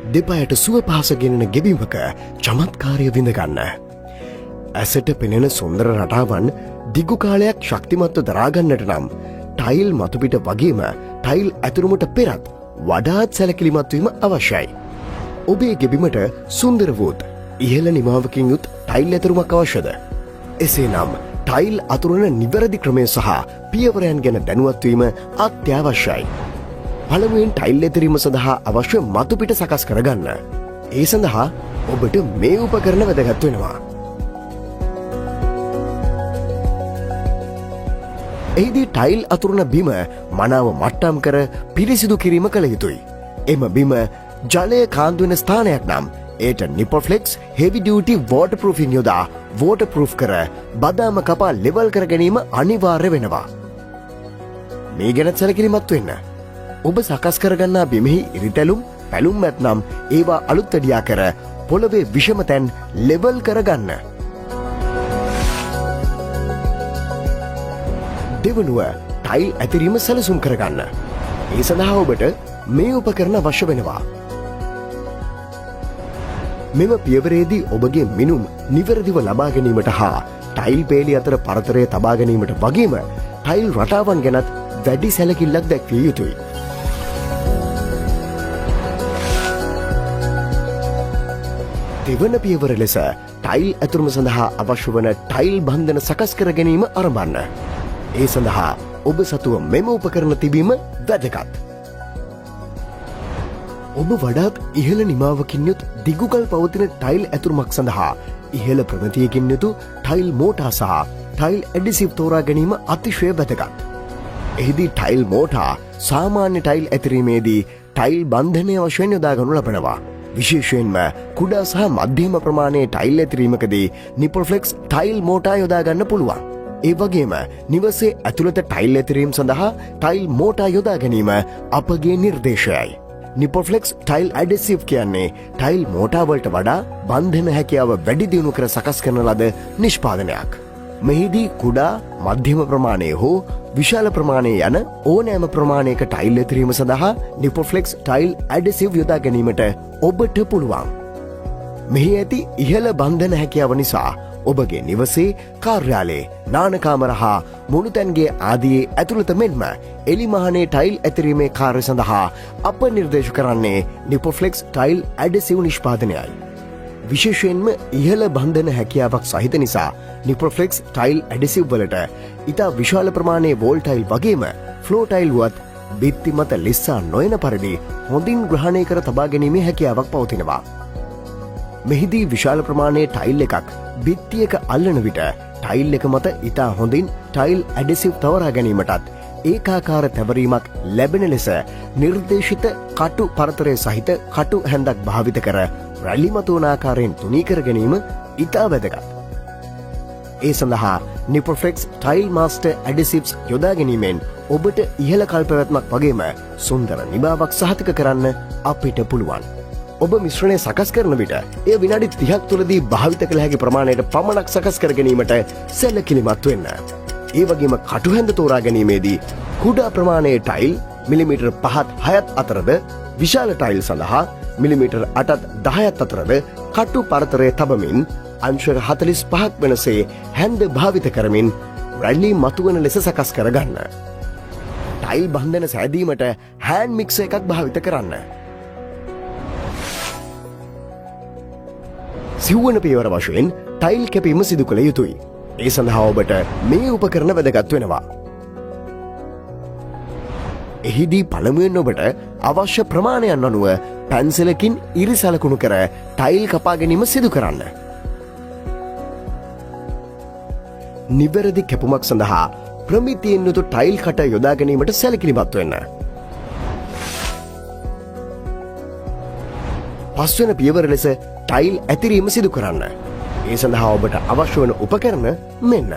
දෙපයට සුව පහස ගෙනෙන ගෙබීමක චමත්කාරය විඳ ගන්න. ඇසට පෙනෙන සුන්දර රටාවන් දිගු කාලයක් ශක්තිමත්ව දරාගන්නට නම් ටයිල් මතුපිට වගේම ටයිල් ඇතුරුමට පෙරත් වඩාත් සැලකිලිමත්වීම අවශ්‍යයි. ඔබේ ගෙබිමට සුන්දර වූත් ඉහළ නිමාවකින් යුත් ටයිල් ඇතුරුමක් අවශ්‍යද? එසේ නම් ටයිල් අතුරන නිවැරදි ක්‍රමය සහ පියවරයන් ගැන දැනුවත්වීම අත්‍යවශ්‍යයි. පළමුවෙන් ටයිල් ඇතිරීම සඳහා අවශ්‍ය මතුපිට සකස් කරගන්න. ඒ සඳහා ඔබට මේ උපකරණ වැදගත් වෙනවා. එහිදී ටයිල් අතුරන බිම මනාව මට්ටම් කර පිරිසිදු කිරීම කළ යුතුයි. එම බිම ජලය කාන්දු වෙන ස්ථානයක් නම් ඒට නිපොෆ්ලෙක්ස් හෙවි ඩියුටි වෝටර්ප්‍රූෆින් යොදා වෝටර්ප්‍රූෆ් කර බදාම කපා ලෙවල් කර ගැනීම අනිවාර්ය වෙනවා. මේ ගැන සැලකිලිමත් වෙන්න. ඔබ සකස් කරගන්නා බිමෙහි ඉරිතැලුම් පැලුම් ඇත්නම් ඒවා අලුත් වැඩියා කර පොළවේ විෂම තැන් ලෙවල් කරගන්න. දෙවනුව ටයිල් ඇතිරීම සැලසුම් කරගන්න. ඒ සඳහා ඔබට මේ උපකරණ අවශ්‍ය වෙනවා. මෙම පියවරේදී ඔබගේ මිනුම් නිවැරදිව ලබා ගැනීමට හා ටයිල් පේලි අතර පරතරය තබා ගැනීමට වගේම ටයිල් රටාවන් ගැනත් වැඩි සැලකිල්ලක් දැක්විය යුතුයි. දෙවන පියවර ලෙස ටයිල් ඇතුරුම සඳහා අවශ්‍ය වන ටයිල් බන්ධන සකස් කර ගැනීම ආරම්භන්න. ඒ සඳහා ඔබ සතුව මෙම උපකරණ තිබීම වැදගත්. ඔබ වඩාත් ඉහළ නිමාවකින් යුත් දිගුකල් පවතින ටයිල් ඇතුරුමක් සඳහා ඉහළ ප්‍රමිතියකින් යුතු ටයිල් මෝටා සහ ටයිල් ඇඩිසිව් තෝරා ගැනීම අතිශය වැදගත්. එහිදී ටයිල් මෝටා සාමාන්‍ය ටයිල් ඇතිරීමේදී ටයිල් බන්ධනය වශයෙන් යොදාගනු ලබනවා. විශේෂයෙන්ම කුඩා සහ මධ්‍යම ප්‍රමාණයේ ටයිල් ඇතිරීමකදී නිපොෆ්ලෙක්ස් ටයිල් මෝටා යොදාගන්න පුළුවන්. ඒ වගේම නිවසේ ඇතුළත ටයිල් ඇතිරීම සඳහා ටයිල් මෝටා යොදා ගැනීම අපගේ නිර්දේශයයි. නිපොෆ්ලෙක්ස් ටයිල් ඇඩෙසිව් කියන්නේ ටයිල් මෝටාවලට වඩා බන්ධන හැකියාව වැඩි දියුණු කර සකස් කරන ලද නිෂ්පාදනයක්. මෙහිදී කුඩා මධ්‍යම ප්‍රමාණය හෝ විශාල ප්‍රමාණය යන ඕනෑම ප්‍රමාණයක ටයිල් ඇතිරීම සඳහා නිපොෆ්ලෙක්ස් ටයිල් ඇඩෙසිව් යොදා ගැනීමට ඔබට පුළුවන්. මෙහි ඇති ඉහළ බන්ධන හැකියාව නිසා ඔබගේ නිවසේ කාර්යාලයේ නානකාමර හා මුළුතැන්ගේ ආදියේ ඇතුළත මෙන්ම එලිමහනේ ටයිල් ඇතිරීමේ කාර්ය සඳහා අප නිර්දේශ කරන්නේ නිපොෆ්ලෙක්ස් ටයිල් ඇඩෙසිව් නිෂ්පාදනයයි. විශේෂයෙන්ම ඉහළ බන්ධන හැකියාවක් සහිත නිසා නිපොෆ්ලෙක්ස් ටයිල් ඇඩෙසිව් වලට ඉතා විශාල ප්‍රමාණයේ වෝල් ටයිල් වගේම ෆ්ලෝ ටයිල් වත් බිත්ති මත ලිස්සා නොයන පරිදි හොඳින් ග්‍රහණය කර තබා ගැනීමේ හැකියාවක් පවතිනවා. මෙහිදී විශාල ප්‍රමාණයේ ටයිල් එකක් බිත්තියක අල්ලන විට ටයිල් එක මත ඉතා හොඳින් ටයිල් ඇඩෙසිව් තවරා ගැනීමටත් ඒකාකාර තැවරීමක් ලැබෙන ලෙස නිර්දේශිත කටු පරතරය සහිත කටු හැන්දක් භාවිත කර රැලිමතුවන ආකාරයෙන් තුනී කර ගැනීම ඉතා වැදගත්. ඒ සඳහා නිපොෆ්ලෙක්ස් ටයිල් මාස්ටර් ඇඩෙසිව්ස් යොදා ගැනීමෙන් ඔබට ඉහළ කල් පැවැත්මක් වගේම සුන්දර නිබාවක් සහතික කරන්න අපිට පුළුවන්. ඔබ මිශ්‍රණය සකස් කරන විට එය විනාඩි 30ක් තුළදී භාවිත කළ හැකි ප්‍රමාණයට පමණක් සකස් කර ගැනීමට සැලකිලිමත් වෙන්න. ඒ වගේම කටුහැන්ද තෝරා ගැනීමේදී කුඩා ප්‍රමාණයේ ටයිල් මිලිමීටර් 5ත් 6ත් අතරද විශාල ටයිල් සඳහා මිලිමීටර් 8ත් 10ත් අතරද කටු පරතරය තබමින් අංශක 45ක් වෙනසේ හැන්ද භාවිත කරමින් රැලි මතුවන ලෙස සකස් කරගන්න. ටයිල් බන්ධන සෑදීමට හෑන්ඩ් මික්සර් එකක් භාවිත කරන්න. සිව්වන පියවර වශයෙන් ටයිල් කැපීම සිදු කළ යුතුයි. ඒ සඳහා ඔබට මේ උපකරණ වැදගත් වෙනවා. එහිදී පළමුවෙන් ඔබට අවශ්‍ය ප්‍රමාණයන් අනුව පැන්සලකින් ඉරිසලකුණු කර ටයිල් කපා ගැනීම සිදු කරන්න. නිවැරදි කැපුමක් සඳහා ප්‍රමිතියෙන් යුතු ටයිල් කට යොදා ගැනීමට සැලකිලිමත් වෙන්න. පස්වන පියවර ලෙස ටයිල් ඇතිරීම සිදු කරන්න. ඒ සඳහා ඔබට අවශ්‍ය වන උපකරණ මෙන්න.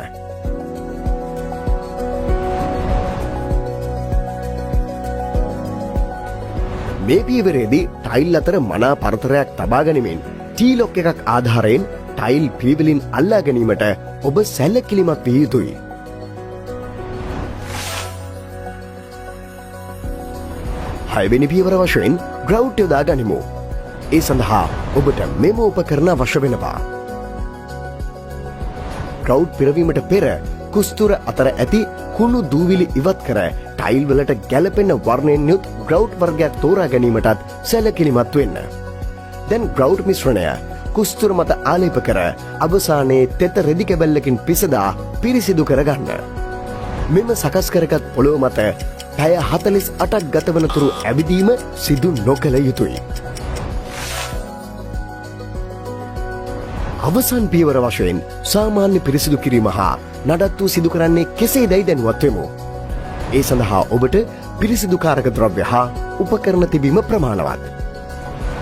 මේ පියවරේදී ටයිල් අතර මනා පරතරයක් තබා ගනිමින් ටී-ලොක් එකක් ආධාරයෙන් ටයිල් පිළිවෙලින් අල්ලා ගැනීමට ඔබ සැලකිලිමත් විය යුතුයි. හයවෙනි පියවර වශයෙන් ග්‍රවුට් යොදා ගනිමු. ඒ සඳහා ඔබට මෙම උපකරණ අවශ්‍ය වෙනවා. ග්‍රවුට් පිරවීමට පෙර කුස්තුර අතර ඇති කුණු දූවිලි ඉවත් කර ටයිල් වලට ගැලපෙන වර්ණයෙන් යුත් ග්‍රවුට් වර්ගයක් තෝරා ගැනීමටත් සැලකිලිමත් වෙන්න. දැන් ග්‍රවුට් මිශ්‍රණය කුස්තුර මත ආලේප කර අවසානයේ තෙත රෙදි කැබැල්ලකින් පිසදා පිරිසිදු කරගන්න. මෙම සකස් කරගත් පොළොව මත පැය 48ක් ගතවන තුරු ඇවිදීම සිදු නොකළ යුතුයි. අවසන් පියවර වශයෙන් සාමාන්‍ය පිරිසිදු කිරීම හා නඩත්තු සිදු කරන්නේ කෙසේදැයි දැනුවත් වෙමු. ඒ සඳහා ඔබට පිරිසිදු කාරක ද්‍රව්‍ය හා උපකරණ තිබීම ප්‍රමාණවත්.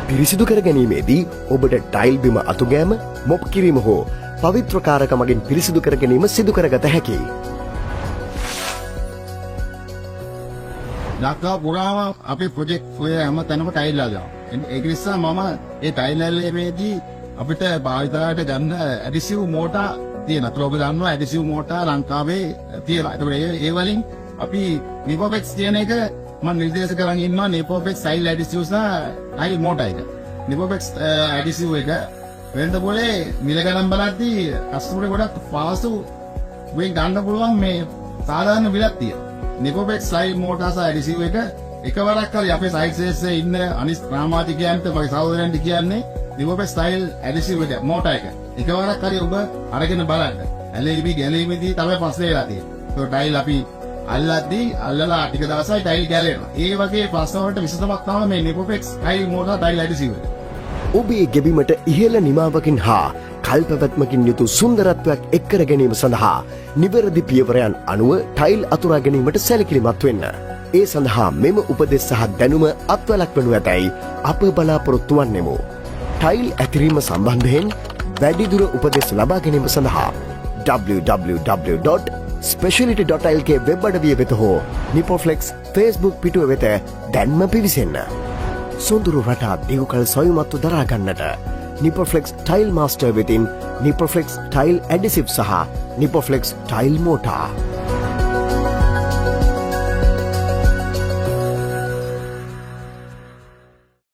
පිරිසිදු කර ගැනීමේදී ඔබට ටයිල් බිම අතුගෑම, මොප් කිරීම හෝ පවිත්‍ර කාරක මගින් පිරිසිදු කර ගැනීම සිදු කරගත හැකියි. ලක්කා පුරාම අපි ප්‍රොජෙක්ට් ඔය හැම තැනම ටයිල් දානවා. ඒක නිසා මම ඒ ටයිල් ඇල්ලීමේදී අපිට භාවිතයට ගන්න ඇඩිසිව් මෝටා තියෙනවා. ඔබ දන්නවා ඇඩිසිව් මෝටා ලංකාවේ තියෙනවා. ඒකට ඒ වලින් අපි නිපොපෙක්ස් කියන එක මම නිර්දේශ කරන් ඉන්නවා. නිපොපෙක්ස් ස්ටයිල් ඇඩිසිව්ස් ටයිල් මෝටා එක. නිපොපෙක්ස් ඇඩිසිව් එක වෙනද පොලේ මිල ගණන් බලද්දී කස්ටමර් ගොඩක් පාසු වෙන් ගන්න පුළුවන් මේ සාධාරණ විලක් තියෙනවා. නිපොපෙක්ස් ස්ටයිල් මෝටා සහ ඇඩිසිව් එක එකවරක් හරි අපේ සයිට්ස් එකේ ඉන්න අනිත් ප්‍රාමාතිකයන්ට මගේ සහෝදරයන්ට කියන්නේ නිපොපෙක්ස් ස්ටයිල් ඇඩිසිව් එක මෝටා එක එකවරක් හරි ඔබ අරගෙන බලන්න. ඇලෙමි ගැලීමේදී තමයි පස්සේ වෙලා තියෙන්නේ. ඒක ටයිල් අපි අල්ලද්දී අල්ලලා ටික දවසයි ටයිල් ගැලෙනවා. ඒ වගේ ප්‍රශ්න වලට විසඳුමක් තමයි මේ නිපොපෙක්ස් ස්ටයිල් මෝටා ටයිල් ඇඩිසිව් එක. ඔබේ ගෙබීමට ඉහළ නිමාවකින් හා කල්පවත්මකින් යුතු සුන්දරත්වයක් එක් කර ගැනීම සඳහා නිවැරදි පියවරයන් අනුව ටයිල් අතුරා ගැනීමට සැලකිලිමත් වෙන්න. ඒ සඳහා මෙම උපදෙස් සහ දැනුම අත්වලක් වනු ඇතැයි අප බලාපොරොත්තු වන්නෙමු. ටයිල් ඇතිරීම සම්බන්ධයෙන් වැඩිදුර උපදෙස් ලබා ගැනීම සඳහා www.speciality.lk වෙබ් අඩවිය වෙත හෝ නිපොෆ්ලෙක්ස් Facebook පිටුව වෙත දැන්ම පිවිසෙන්න. සොඳුරු රටා දිගුකල් සොයුමත්තු දරාගන්නට නිපොෆ්ලෙක්ස් ටයිල් මාස්ටර් වෙතින් නිපොෆ්ලෙක්ස් ටයිල් ඇඩිසිව් සහ නිපොෆ්ලෙක්ස් ටයිල් මෝටා